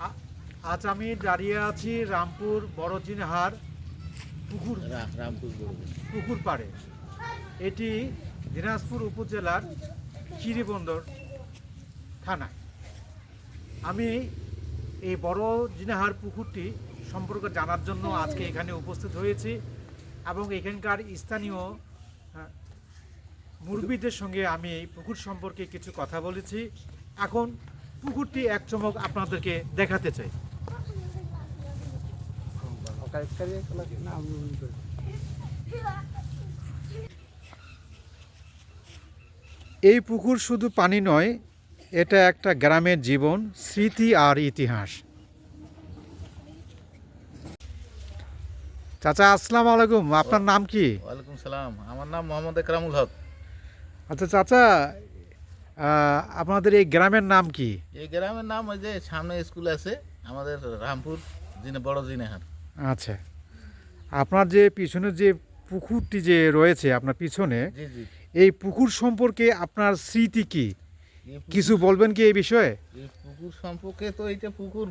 আ- আজ আমি দাঁড়িয়ে আছি রামপুর বড়জিনহার রামপুর বলবো। পুকুর পাড়ে। এটি দিনাজপুর উপজেলার চিরিবন্দর থানায়। আমি এই বড়জিনহার পুকুরটি সম্পর্কে জানার জন্য আজকে এখানে উপস্থিত হয়েছি এবং এখানকার স্থানীয় মুরব্বীদের সঙ্গে আমি এই পুকুর সম্পর্কে কিছু কথা বলেছি। এখন পুকুরটি এক চমক আপনাদেরকে দেখাতে চাই। এই পুকুর শুধু পানি নয়, এটা একটা গ্রামের জীবন, স্মৃতি আর ইতিহাস। চাচা আসসালামু আলাইকুম, আপনার নাম কি? ওয়ালাইকুম সালাম, আমার নাম মোহাম্মদ একরামুল হক। আচ্ছা চাচা, আপনাদের এই গ্রামের নাম কি? এই গ্রামের নাম ওই যে সামনে স্কুল আছে আমাদের রামপুর বড় জিনেহার। আচ্ছা, আপনার যে পিছনে যে পুকুরটি যে রয়েছে আপনার পিছনে, জি জি। এই পুকুর সম্পর্কে আপনার স্মৃতি কি, কিছু বলবেন কি এই বিষয়ে? এই পুকুর সম্পর্কে তো এইটা পুকুর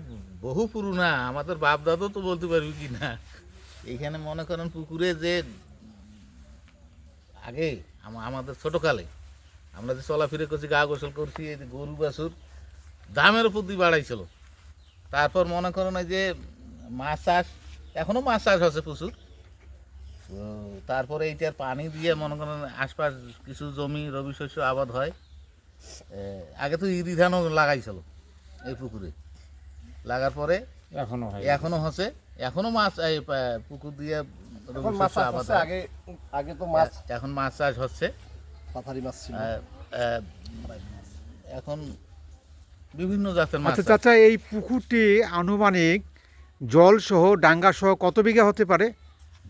বহু পুরুনা, আমাদের বাপ দাদু তো বলতে পারবি কি না। এইখানে মনে করেন পুকুরে যে আগে আমাদের ছোটকালে আমরা যে চলাফিরে করছি, গা গোসল করছি, এই যে গরু বাছুর দামের উপর দিয়ে বাড়াইছিল। তারপর মনে করেন এই যে মাছ চাষ, এখনও মাছ চাষ হচ্ছে প্রচুর। তো তারপরে এইটার পানি দিয়ে মনে করেন আশপাশ কিছু জমি রবি শস্য আবাদ হয়। আগে তো ইরি ধানও লাগাইছিল এই পুকুরে, লাগার পরে এখনো হচ্ছে, এখনো মাছ এই পুকুর দিয়ে রবি শস্য আবাদ হয়। আগে আগে তো মাছ এখন মাছ চাষ হচ্ছে। পাথারি মাছ ছিল। এখন বিভিন্ন জাতের মাছ। আচ্ছা চাচা, এই পুকুরটি আনুমানিক জল সহ ডাঙ্গা সহ কত বিঘা হতে পারে?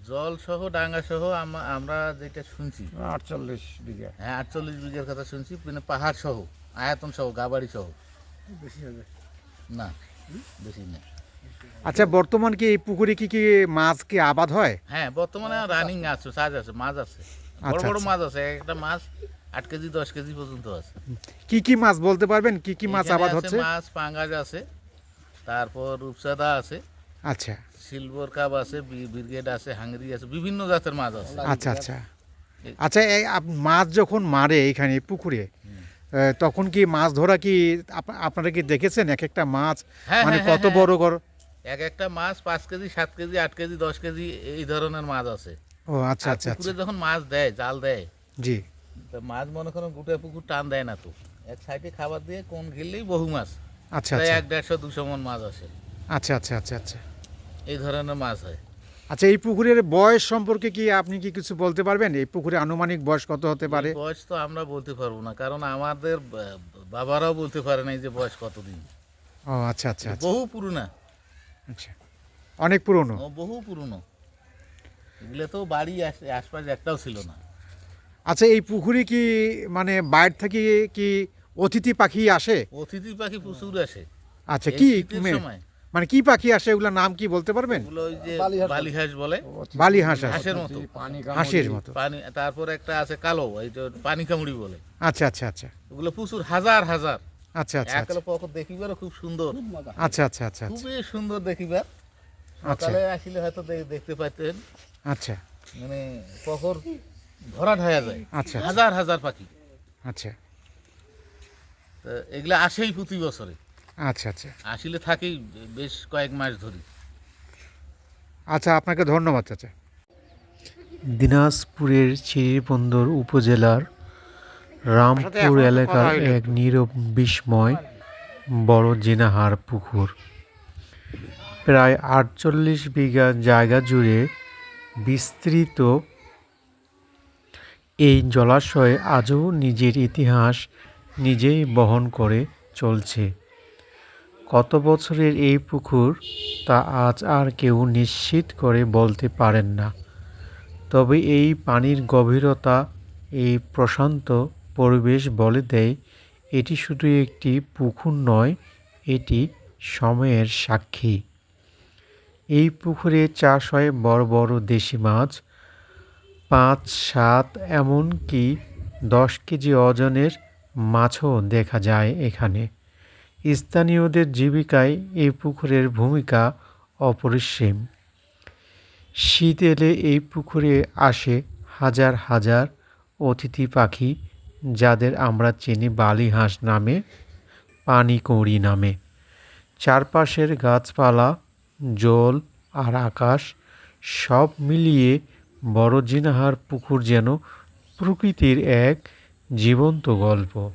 জল সহ ডাঙ্গা সহ আমরা যেটা শুনছি 48 বিঘা। হ্যাঁ 48 বিঘার কথা শুনছি, মানে পাহাড় সহ আয়তন সহ গাবাড়ি সহ। বেশি হবে না বেশি না। আচ্ছা, বর্তমান কি এই পুকুরে কি কি মাছ কি আবাদ হয়? হ্যাঁ বর্তমানে রানিং আছে, সাজ আছে, মাছ আছে, বড় আচ্ছা, বড় আচ্ছা। মাছ আছে। একটা মাছ 8 কেজি 10 কেজি পর্যন্ত আছে। কি কি মাছ বলতে পারবেন, কি কি মাছ এখানে আবাদ আছে হচ্ছে? মাছ পাঙ্গাস আছে, তারপর রূপসাদা আছে, আচ্ছা সিলভার কাপ আছে, ব্রিগেড আছে, হাঙ্গরি আছে, বিভিন্ন জাতের মাছ আছে। আচ্ছা আচ্ছা আচ্ছা, এই মাছ যখন মারে এখানে এই পুকুরে, তখন কি মাছ ধরা কি আপনারা কি দেখেছেন এক একটা মাছ হ্যাঁ, মানে হ্যাঁ, কত হ্যাঁ, বড় বড়? এক একটা মাছ 5 কেজি 7 কেজি 8 কেজি 10 কেজি এই ধরনের মাছ আছে। ও আচ্ছা আর আচ্ছা আচ্ছা, পুকুরে যখন মাছ দেয়, জাল দেয়, জি তো মাছ মনে করেন গোটা পুকুর টান দেয় না, তো এক সাইডে খাবার দিয়ে কোন ঘিরলেই বহু মাছ, আচ্ছা প্রায় আচ্ছা 100-150 মন মাছ আসে। আচ্ছা আচ্ছা আচ্ছা আচ্ছা এই ধরনের মাছ হয়। আচ্ছা, এই পুকুরের বয়স সম্পর্কে কি আপনি কি কিছু বলতে পারবেন? এই পুকুরে আনুমানিক বয়স কত হতে পারে? এই বয়স তো আমরা বলতে পারবো না, কারণ আমাদের বাবারাও বলতে পারে না যে বয়স কতদিন। ও আচ্ছা আচ্ছা আচ্ছা বহু পুরনো, আচ্ছা, অনেক পুরনো। বহু পুরনো। এগুলো তো বাড়ি আশপাশ একটাও ছিল না। আচ্ছা, এই পুকুরে কি মানে বাইরে থেকে কি অতিথি পাখি আসে? অতিথি পাখি প্রচুর আসে আচ্ছা, এই কি শীতের সময়। মানে কি পাখি আসে, ওগুলোর নাম কি বলতে পারবেন? ওগুলো ওই যে বালিহাঁস বালিহাঁস বলে, বালি হাঁস আসে, হাঁসের মতো, হাঁসের মতো। পানি। তারপর একটা আছে কালো, এই যে পানি কামড়ি বলে। আচ্ছা আচ্ছা আচ্ছা ওগুলো প্রচুর, হাজার হাজার। আচ্ছা আচ্ছা একলো পকর দেখিবারও খুব সুন্দর, আচ্ছা আচ্ছা আচ্ছা আচ্ছা খুবই সুন্দর দেখিবার। আচ্ছা সকালে আসলে হয়তো দেখতে পাইতেন, আচ্ছা মানে পকর ভরাট হয়ে যায়, আচ্ছা হাজার হাজার পাখি। আচ্ছা তো এগুলো আসেই প্রতি বছরে, আচ্ছা আচ্ছা আসলে থাকেই বেশ কয়েক মাস ধরে। আচ্ছা, আপনাকে ধন্যবাদ চাচা। দিনাজপুরের চিরিবন্দর উপজেলার রামপুর এলাকার এক নীরব বিস্ময় বড় জিনাহার পুকুর। প্রায় 48 বিঘা জায়গা জুড়ে বিস্তৃত এই জলাশয় আজও নিজের ইতিহাস নিজেই বহন করে চলছে। কত বছরের এই পুকুর তা আজ আর কেউ নিশ্চিত করে বলতে পারেন না। তবে এই পানির গভীরতা, এই প্রশান্ত পরিবেশ বলে দেয় এটি শুধু একটি পুকুর নয়, এটি সময়ের সাক্ষী। এই পুকুরে চাষ হয় বড় বড় দেশি মাছ, 5-7 এমনকি 10 কেজি ওজনের মাছও দেখা যায় এখানে। স্থানীয়দের জীবিকায় এই পুকুরের ভূমিকা অপরিসীম। শীত এলে এই পুকুরে আসে হাজার হাজার অতিথি পাখি, যাদের আমরা চিনি বালি হাঁস নামে, পানিকৌড়ি নামে। চারপাশের গাছপালা, জল আর আকাশ সব মিলিয়ে বড় জিনাহার পুকুর যেন প্রকৃতির এক জীবন্ত গল্প।